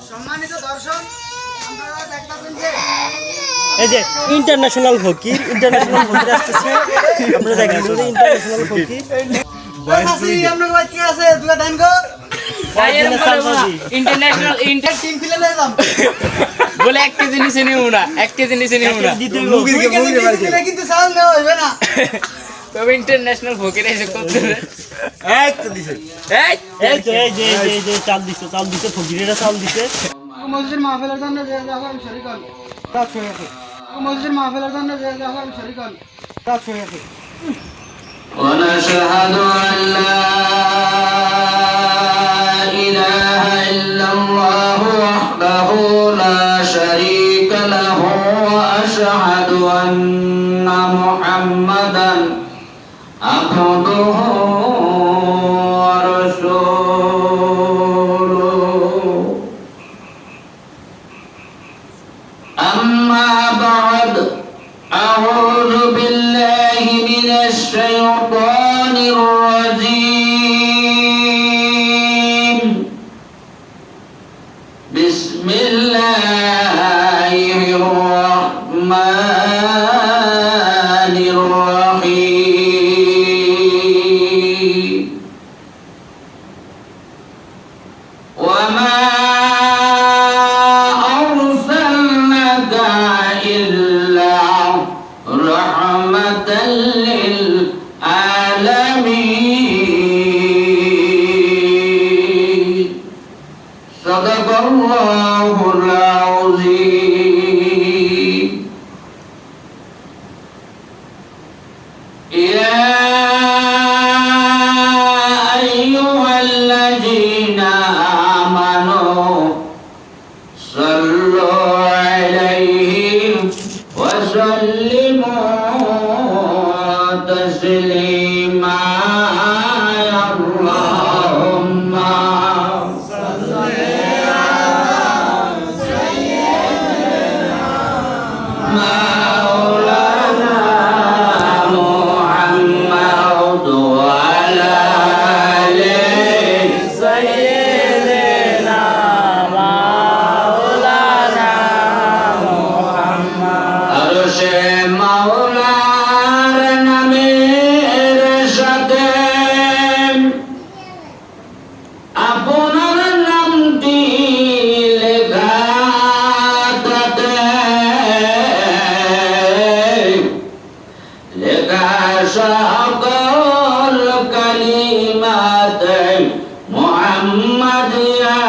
সম্মানিত দর্শক, আপনারা দেখতেছেন যে এই যে ইন্টারন্যাশনাল ফকির আসতেছে। আপনারা দেখেন যে ইন্টারন্যাশনাল ফকির আপনার ভাই কি আছে দুলা দেন গো ইন্টারন্যাশনাল ইন্টার টিম ফিলে নিলাম বলে 1 কেজি নিচে নিও না, 1 কেজি নিচে নিও না, কিন্তু চাল নেওয়া হইবে না। তবে ইন্টারন্যাশনাল ফকির এসে করতে এই যে চাল দিছে ফকিরেরা চাল দিছে। মসজিদের মাহফিলের জন্য যে যাবেন শরীকন রাত হয়ে গেছে। মসজিদের মাহফিলের জন্য যে যাবেন শরীকন রাত হয়ে গেছে। ونشهد أن لا إله إلا الله وحده لا شريك له وأشهد أن محمدا عبده ورسوله أما بعد أعوذ بالله من الشيطان الرجيم بسم الله الرحمن الرحيم وما أرسلناك إلا رحمة للعالمين صدق الله العظيم يا أيها الذين آمنوا صلوا عليه وسلموا تسليما اللهم صل على سيدنا مولانا محمد وعلى آله سيدنا مولانا আরশে মাওলার নামের সাথে আপনার নামটি লেখা থাকে লেখা সকল কালিমাতে মুহাম্মাদিয়া